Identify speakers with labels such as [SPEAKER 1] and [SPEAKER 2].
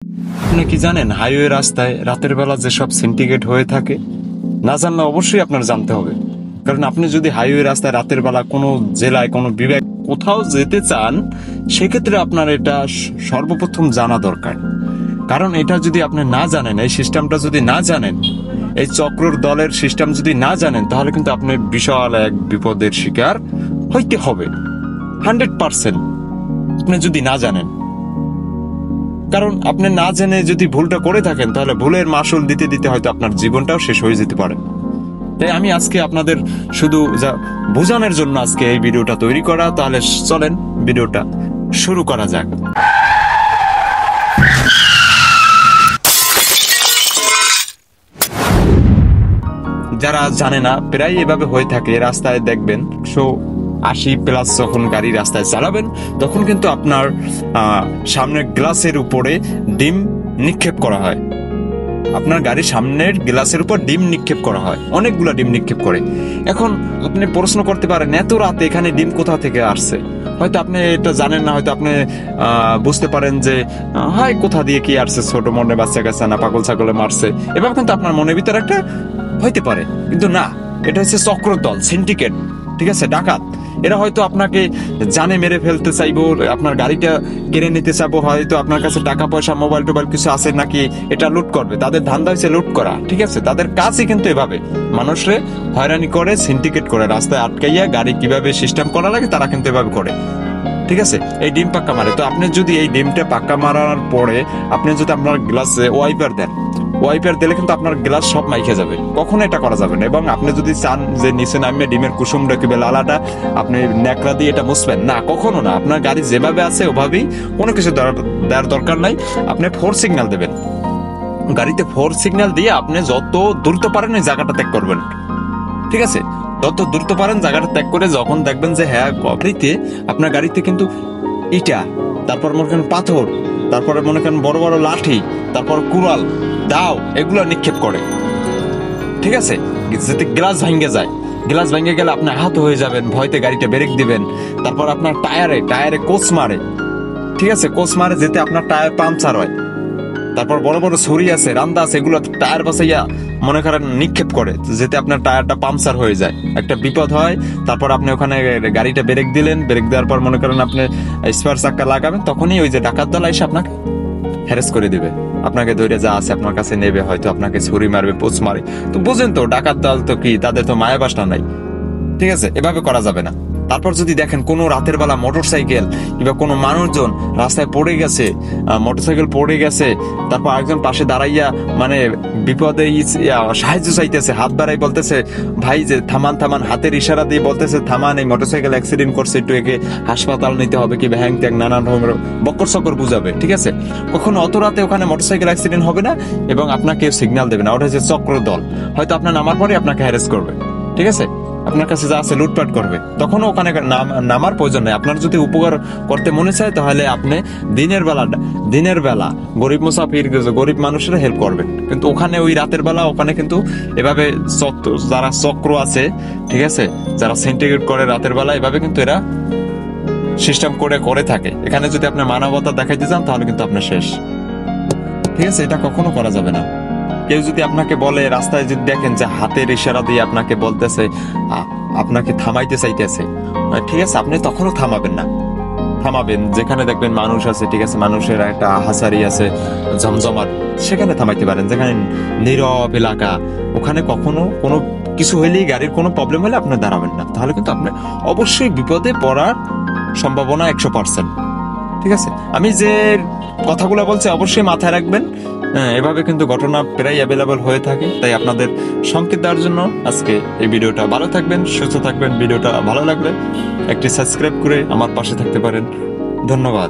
[SPEAKER 1] আপনি কি জানেন হাইওয়ে রাস্তায় রাতের বেলা যেসব সিন্ডিকেট হয়ে থাকে? না জানলে অবশ্যই আপনার জানতে হবে। কারণ আপনি যদি হাইওয়ে রাস্তায় রাতের বেলা কোনো জেলায় কোনো বিভাগ কোথাও যেতে চান, সেক্ষেত্রে আপনার এটা সর্বপ্রথম জানা দরকার। কারণ এটা যদি আপনি না জানেন, এই সিস্টেমটা যদি না জানেন, এই চক্রর দলের সিস্টেম যদি না জানেন, তাহলে কিন্তু আপনি বিশাল এক বিপদের শিকার হইতে হবে 100%। আপনি যদি না জানেন, কারণ আপনি না জেনে যদি ভুলটা করে থাকেন, তাহলে ভুলের মাসুল দিতে দিতে হয়তো আপনার জীবনটাও শেষ হয়ে যেতে পারে। তাই আমি আজকে আপনাদের শুধু বোঝানোর জন্য আজকে এই ভিডিওটা তৈরি করা। তাহলে চলেন ভিডিওটা শুরু করা যাক। যারা জানে না, প্রায় এভাবে হয়ে থাকে রাস্তায় দেখবেন 180+ যখন গাড়ি রাস্তায় চালাবেন, তখন কিন্তু আপনার সামনের গ্লাসের উপরে ডিম নিক্ষেপ করা হয়। আপনার গাড়ির সামনের গ্লাসের উপর ডিম নিক্ষেপ করা হয়, অনেকগুলা ডিম নিক্ষেপ করে। এখন আপনি প্রশ্ন করতে পারেন, এত রাতে এখানে ডিম কোথা থেকে আসছে? হয়তো আপনি এটা জানেন না, হয়তো আপনি বুঝতে পারেন যে হয় কোথা দিয়ে কি আসছে, ছোট মনে বাচ্চা কাচ্চা না পাগল ছাগলে মারছে, এভাবে কিন্তু আপনার মনের ভিতরে একটা হইতে পারে। কিন্তু না, এটা হচ্ছে চক্রদল, সিন্ডিকেট, ঠিক আছে, ডাকাত। এরা হয়তো আপনাকে জানে মেরে ফেলতে চাইবো, আপনার গাড়িটা কেড়ে নিতে চাইবো, হয়তো আপনার কাছে টাকা পয়সা মোবাইল টোবাইল কিছু আছে নাকি এটা লুট করবে। তাদের ধান্দা হচ্ছে লুট করা, ঠিক আছে। তাদের কাজই কিন্তু এভাবে মানুষরে হয়রানি করে, সিন্ডিকেট করে, রাস্তায় আটকাইয়া গাড়ি কিভাবে সিস্টেম করা লাগে তারা কিন্তু এভাবে করে, ঠিক আছে। এই ডিম পাক্কা মারে। তো আপনি যদি এই ডিমটা পাক্কা মারার পরে আপনি যদি আপনার গ্লাসে ওয়াইপার দেন, ওয়াইপার দিলে কিন্তু আপনার গ্লাস সব মাইখে যাবে। কখনো এটা করা যাবে না। এবং আপনি যদি চান যে নিচে নামিয়ে ডিমের কুসুম রাখবে লালাটা আপনি ন্যাকড়া দিয়ে এটা মুছবেন, না, কখনো না। আপনার গাড়ি যেভাবে আছে ওভাবেই, কোনো কিছু দেওয়ার দরকার নাই। আপনি 4 সিগন্যাল দেবেন, গাড়িতে 4 সিগন্যাল দিয়ে আপনি যত দ্রুত পারেন ওই জায়গাটা ত্যাগ করবেন, ঠিক আছে। যত দ্রুত পারেন জায়গাটা ত্যাগ করে যখন দেখবেন যে হ্যাঁ গাড়িতে, আপনার গাড়িতে কিন্তু ইটা, তারপর মনে করেন পাথর, তারপরে মনে করেন বড় বড় লাঠি, তারপর কুড়াল, দাও, এগুলো নিক্ষেপ করে, ঠিক আছে, যাতে গ্লাস ভেঙে যায়। গ্লাস ভেঙে গেলে আপনি আহত হয়ে যাবেন, ভয়তে গাড়িটা ব্রেক দিবেন। তারপর আপনার টায়ারে কোচ মারে, ঠিক আছে, কোচ মারে যেতে আপনার টায়ার পাংচার হয়। তারপর বড় বড় ছুরি আছে, রান্দা আছে, এগুলো টায়ার বাসাইয়া মনে করেন নিক্ষেপ করে যেতে আপনার টায়ারটা পাংচার হয়ে যায়, একটা বিপদ হয়। তারপর আপনি ওখানে গাড়িটা ব্রেক দিলেন, ব্রেক দেওয়ার পর মনে করেন আপনি স্পেয়ার চাক্কা লাগাবেন, তখনই ওই যে ডাকাত দল এসে আপনাকে হ্যারেস করে দিবে, আপনাকে ধরে যা আছে আপনার কাছে নেবে, হয়তো আপনাকে ছুরি মারবে, পোচ মারে। তো বুঝেন তো, ডাকাত দল তো কি, তাদের তো মায়া বাসনা নাই, ঠিক আছে, এভাবে করা যাবে না। তারপর যদি দেখেন কোনো রাতের বেলা মোটরসাইকেল কিংবা কোনো মানুষজন রাস্তায় পড়ে গেছে, মোটরসাইকেল পড়ে গেছে, তারপর একজন পাশে দাঁড়াইয়া মানে বিপদে সাহায্য চাইতেছে, হাত বাড়াই বলতেছে ভাই যে থামান থামান, হাতের ইশারা দিয়ে বলতেছে থামান, এই মোটরসাইকেল অ্যাক্সিডেন্ট করছে, একটু একে হাসপাতাল নিতে হবে, কি হ্যাং ট্যাং নানান রকমের বক্কর সকর বুঝাবে, ঠিক আছে। কখনো অত রাতে ওখানে মোটরসাইকেল অ্যাক্সিডেন্ট হবে না এবং আপনাকে সিগন্যাল দেবে না। ওটা হচ্ছে চক্রদল। হয়তো আপনার নামার পরে আপনাকে হ্যারেস করবে, ঠিক আছে, আপনার কাছে যা আছে লুটপাট করবে। তখনও ওখানে নামার প্রয়োজন নেই। আপনার যদি উপকার করতে মনে চায়, তাহলে আপনি দিনের বেলা গরিব মুসাফির, গরিব মানুষেরা হেল্প করবেন। কিন্তু ওখানে ওই রাতের বেলা ওখানে কিন্তু এভাবে যারা চক্র আছে, ঠিক আছে, যারা সিন্ডিকেট করে রাতের বেলা, এভাবে কিন্তু এরা সিস্টেম করে থাকে। এখানে যদি আপনি মানবতা দেখাইতে চান, তাহলে কিন্তু আপনি শেষ, ঠিক আছে। এটা কখনো করা যাবে না। কেউ যদি আপনাকে বলে, রাস্তায় যদি দেখেন যে হাতের ইশারা দিয়ে আপনাকে বলতেছে, আপনাকে থামাইতে চাইতেছে, ঠিক আছে, আপনি তখনও থামাবেন না। থামাবেন যেখানে দেখবেন মানুষ আছে, ঠিক আছে, মানুষের একটা হাসারি আছে জমজমাট, সেখানে থামাইতে পারেন। যেখানে নীরব এলাকা, ওখানে কখনো কোনো কিছু হইলেই, গাড়ির কোনো প্রবলেম হলে আপনি দাঁড়াবেন না, তাহলে কিন্তু আপনি অবশ্যই বিপদে পড়ার সম্ভাবনা 100%, ঠিক আছে। আমি যে কথাগুলো বলছি অবশ্যই মাথায় রাখবেন। এভাবে কিন্তু ঘটনা প্রায় অ্যাভেলেবল হয়ে থাকে। তাই আপনাদের সংকেত দেওয়ার জন্য আজকে এই ভিডিওটা। ভালো থাকবেন, সুস্থ থাকবেন। ভিডিওটা ভালো লাগলে একটি সাবস্ক্রাইব করে আমার পাশে থাকতে পারেন। ধন্যবাদ।